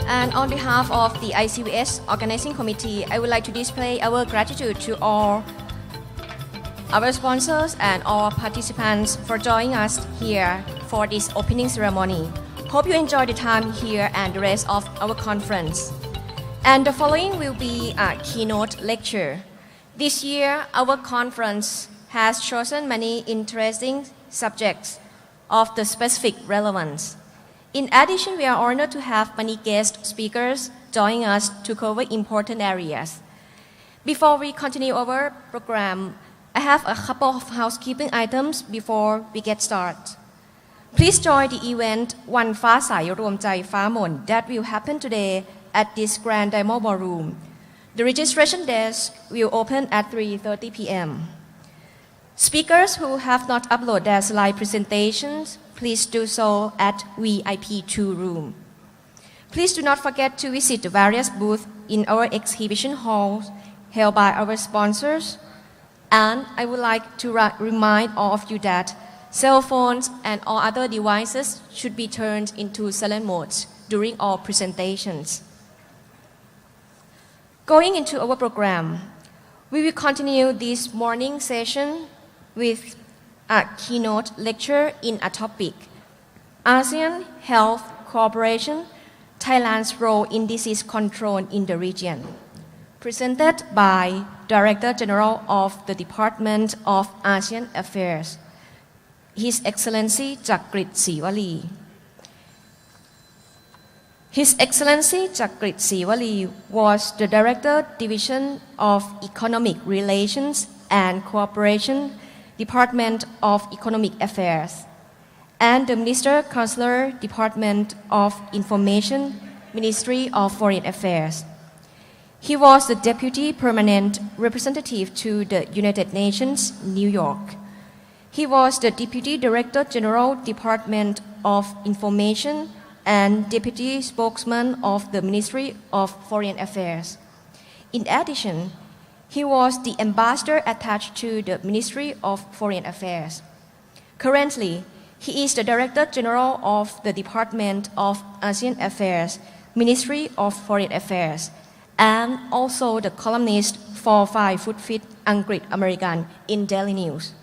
And on behalf of the Icvs Organizing Committee, I would like to display our gratitude to all our sponsors and all participants for joining us here for this opening ceremony. Hope you enjoy the time here and the rest of our conference. And the following will be a keynote lecture. This year, our conference has chosen many interesting subjects of the specific relevance. In addition, we are honored to have many guest speakers joining us to cover important areas. Before we continue our program, I have a couple of housekeeping items before we get started. Please join the event วันฟ้าใสรวมใจฟ้ามน that will happen today at this Grand Diamond Ballroom. The registration desk will open at 3:30 p.m. Speakers who have not uploaded their slide presentations, please do so at VIP 2 room. Please do not forget to visit the various booths in our exhibition halls held by our sponsors. And I would like to remind all of you that cell phones and all other devices should be turned into silent mode during all presentations. Going into our program, we will continue this morning session with a keynote lecture in a topic, ASEAN Health Cooperation, Thailand's role in disease control in the region, presented by Director General of the Department of ASEAN Affairs, His Excellency Chakrit Siwali. His Excellency Chakrit Siwali was the Director Division of Economic Relations and Cooperation, Department of Economic Affairs, and the Minister Counselor, Department of Information, Ministry of Foreign Affairs. He was the Deputy Permanent Representative to the United Nations, New York. He was the Deputy Director General, Department of Information, and Deputy Spokesman of the Ministry of Foreign Affairs. In addition, he was the ambassador attached to the Ministry of Foreign Affairs. Currently, he is the Director General of the Department of ASEAN Affairs, Ministry of Foreign Affairs, and also the columnist for 5 Foot Fit Angkrit American in Daily News.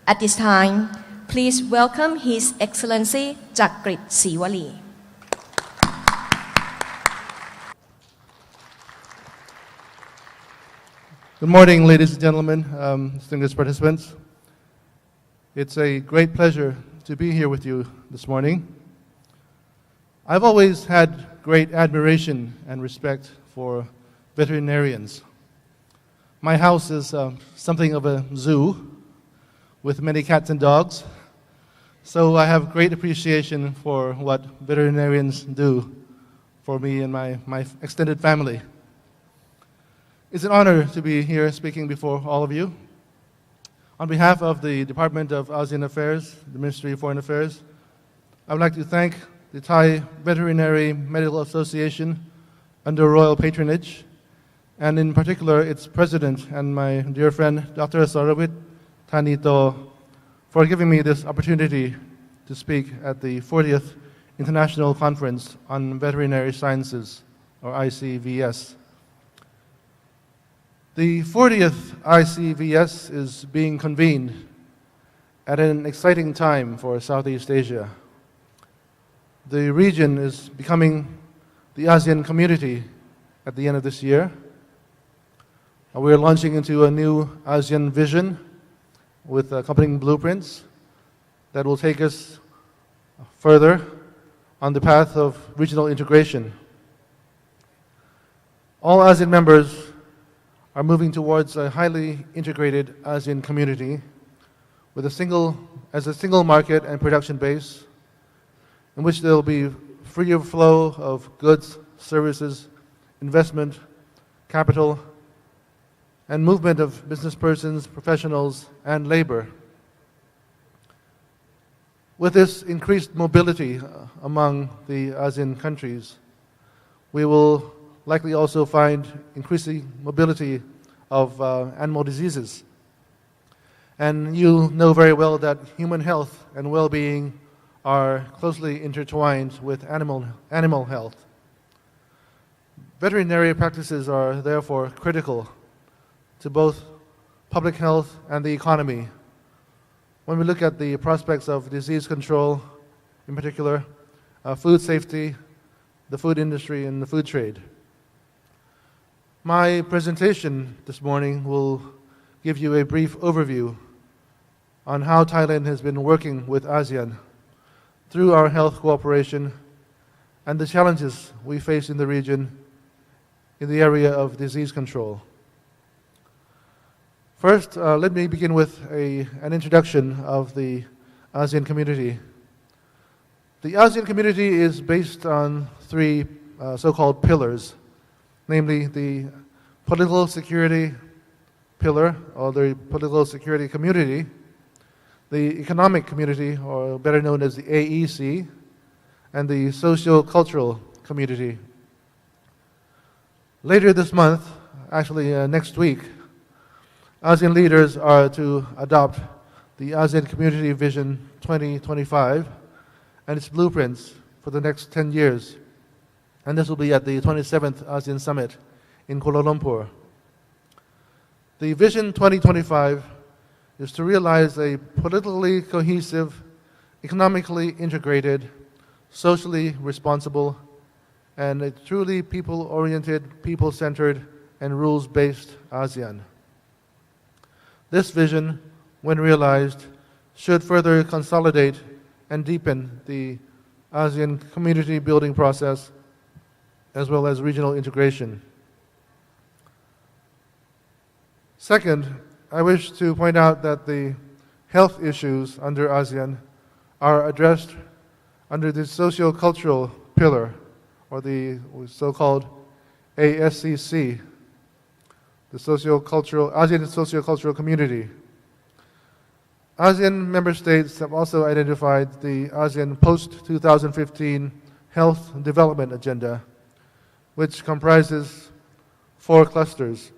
At this time, please welcome His Excellency Chakrit Siwali. Good morning, ladies and gentlemen, distinguished participants. It's a great pleasure to be here with you this morning. I've always had great admiration and respect for veterinarians. My house is something of a zoo with many cats and dogs, so I have great appreciation for what veterinarians do for me and my extended family. It's an honor to be here speaking before all of you. On behalf of the Department of ASEAN Affairs, the Ministry of Foreign Affairs, I would like to thank the Thai Veterinary Medical Association under royal patronage, and in particular its president and my dear friend Dr. Sarawit Thanito for giving me this opportunity to speak at the 40th International Conference on Veterinary Sciences, or ICVS. The 40th ICVS is being convened at an exciting time for Southeast Asia. The region is becoming the ASEAN community at the end of this year. We are launching into a new ASEAN vision with accompanying blueprints that will take us further on the path of regional integration. All ASEAN members are moving towards a highly integrated ASEAN community with a single market and production base in which there will be free flow of goods, services, investment, capital, and movement of business persons, professionals, and labor. With this increased mobility among the ASEAN countries, we will likely also find increasing mobility of animal diseases. And you know very well that human health and well-being are closely intertwined with animal health. Veterinary practices are therefore critical to both public health and the economy. When we look at the prospects of disease control, in particular, food safety, the food industry, and the food trade. My presentation this morning will give you a brief overview on how Thailand has been working with ASEAN through our health cooperation and the challenges we face in the region in the area of disease control. First, let me begin with an introduction of the ASEAN community. The ASEAN community is based on three so-called pillars, namely the political security pillar, or the political security community, the economic community, or better known as the AEC, and the socio-cultural community. Later this month, actually next week, ASEAN leaders are to adopt the ASEAN Community Vision 2025 and its blueprints for the next 10 years. And this will be at the 27th ASEAN Summit in Kuala Lumpur. The Vision 2025 is to realize a politically cohesive, economically integrated, socially responsible, and a truly people-oriented, people-centered, and rules-based ASEAN. This vision, when realized, should further consolidate and deepen the ASEAN community building process, as well as regional integration. Second, I wish to point out that the health issues under ASEAN are addressed under the socio-cultural pillar, or the so-called ASCC, the ASEAN socio-cultural community. ASEAN member states have also identified the ASEAN post-2015 Health Development Agenda, which comprises 4 clusters: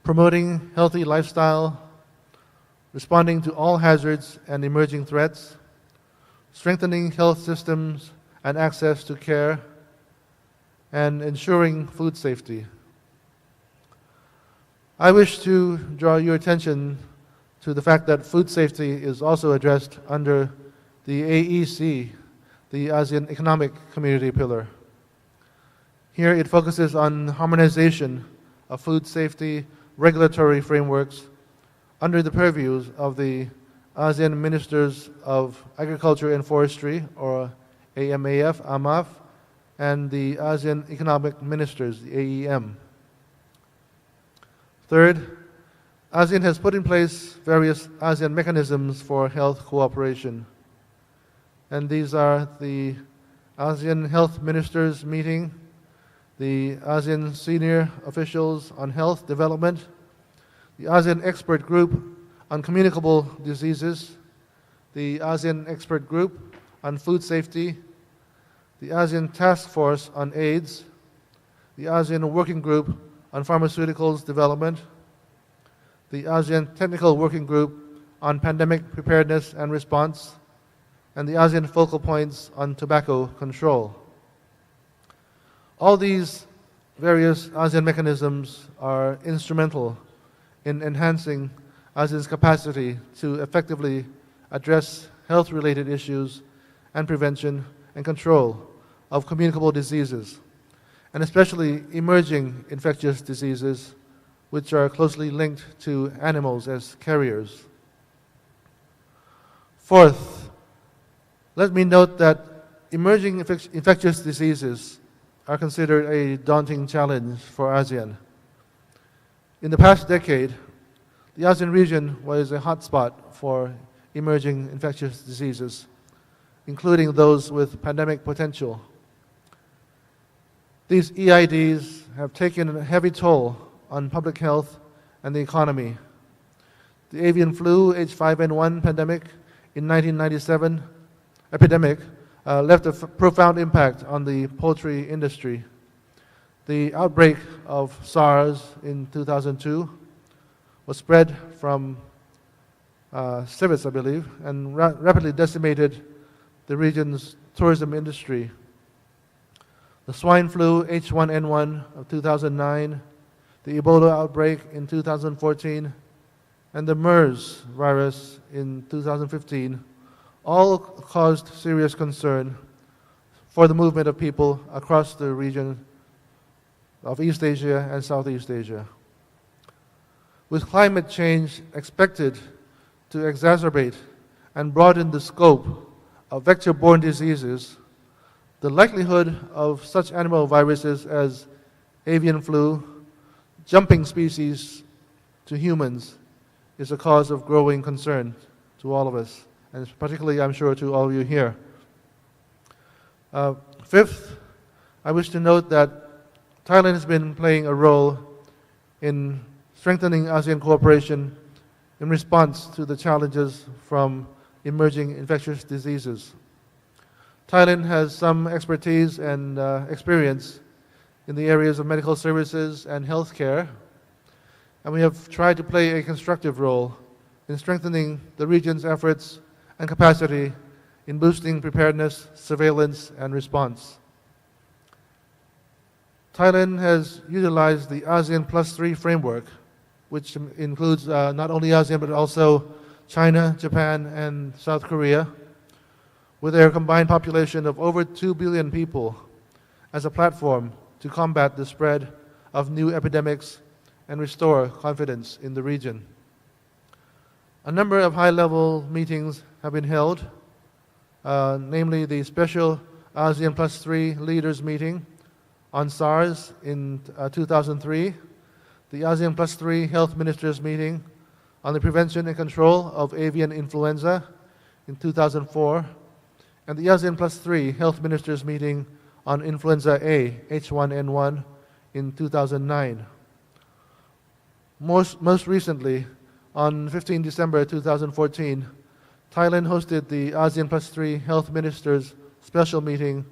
promoting healthy lifestyle, responding to all hazards and emerging threats, strengthening health systems and access to care, and ensuring food safety. I wish to draw your attention to the fact that food safety is also addressed under the AEC, the ASEAN Economic Community pillar. Here it focuses on harmonization of food safety regulatory frameworks under the purviews of the ASEAN Ministers of Agriculture and Forestry, or AMAF, and the ASEAN Economic Ministers, the AEM. Third, ASEAN has put in place various ASEAN mechanisms for health cooperation. And these are the ASEAN Health Ministers Meeting, the ASEAN Senior Officials on Health Development, the ASEAN Expert Group on Communicable Diseases, the ASEAN Expert Group on Food Safety, the ASEAN Task Force on AIDS, the ASEAN Working Group on Pharmaceuticals Development, the ASEAN Technical Working Group on Pandemic Preparedness and Response, and the ASEAN Focal Points on Tobacco Control. All these various ASEAN mechanisms are instrumental in enhancing ASEAN's capacity to effectively address health-related issues and prevention and control of communicable diseases, and especially emerging infectious diseases, which are closely linked to animals as carriers. Fourth, let me note that emerging infectious diseases are considered a daunting challenge for ASEAN. In the past decade, the ASEAN region was a hotspot for emerging infectious diseases, including those with pandemic potential. These EIDs have taken a heavy toll on public health and the economy. The avian flu H5N1 pandemic in 1997 left a profound impact on the poultry industry. The outbreak of SARS in 2002 was spread from civets, I believe, and rapidly decimated the region's tourism industry. the swine flu H1N1 of 2009, the Ebola outbreak in 2014, and the MERS virus in 2015 all caused serious concern for the movement of people across the region of East Asia and Southeast Asia. With climate change expected to exacerbate and broaden the scope of vector-borne diseases, the likelihood of such animal viruses as avian flu, jumping species to humans, is a cause of growing concern to all of us, and particularly, I'm sure, to all of you here. Fifth, I wish to note that Thailand has been playing a role in strengthening ASEAN cooperation in response to the challenges from emerging infectious diseases. Thailand has some expertise and experience in the areas of medical services and healthcare, and we have tried to play a constructive role in strengthening the region's efforts and capacity in boosting preparedness, surveillance, and response. Thailand has utilized the ASEAN +3 framework, which includes not only ASEAN but also China, Japan, and South Korea, with their combined population of over 2 billion people, as a platform to combat the spread of new epidemics and restore confidence in the region. A number of high-level meetings have been held, namely the special ASEAN +3 leaders meeting on SARS in 2003, the ASEAN +3 health ministers meeting on the prevention and control of avian influenza in 2004, and the ASEAN +3 health ministers meeting on influenza A, H1N1, in 2009. Most recently, on 15 December 2014, Thailand hosted the ASEAN +3 health ministers special meeting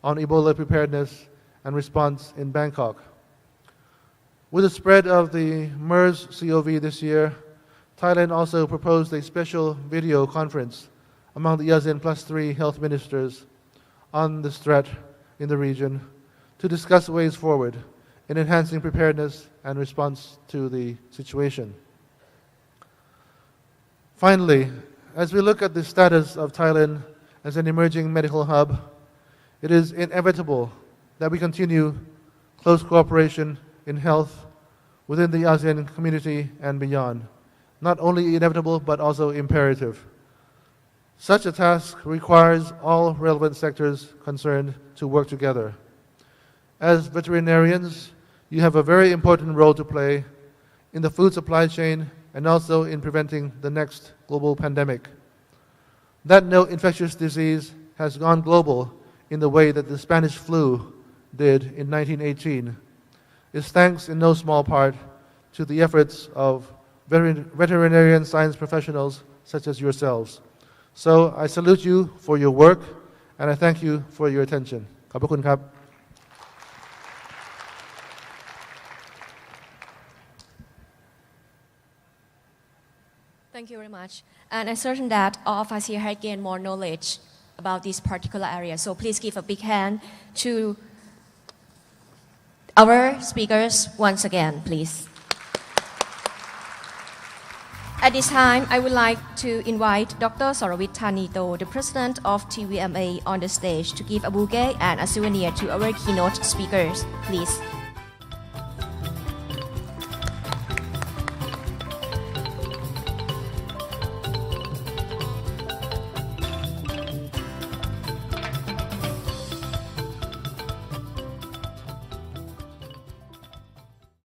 on Ebola preparedness and response in Bangkok. With the spread of the MERS CoV this year, Thailand also proposed a special video conference among the ASEAN +3 health ministers on this threat in the region to discuss ways forward in enhancing preparedness and response to the situation. Finally, as we look at the status of Thailand as an emerging medical hub, it is inevitable that we continue close cooperation in health within the ASEAN community and beyond. Not only inevitable, but also imperative. Such a task requires all relevant sectors concerned to work together. As veterinarians, you have a very important role to play in the food supply chain and also in preventing the next global pandemic. That no infectious disease has gone global in the way that the Spanish flu did in 1918 is thanks in no small part to the efforts of veterinarian science professionals such as yourselves. So I salute you for your work, and I thank you for your attention. ขอบพระคุณครับ Thank you very much. And I'm certain that all of us here have gained more knowledge about this particular area. So please give a big hand to our speakers once again, please. At this time, I would like to invite Dr. Soravit Thanito, the president of TVMA, on the stage to give a bouquet and a souvenir to our keynote speakers, please.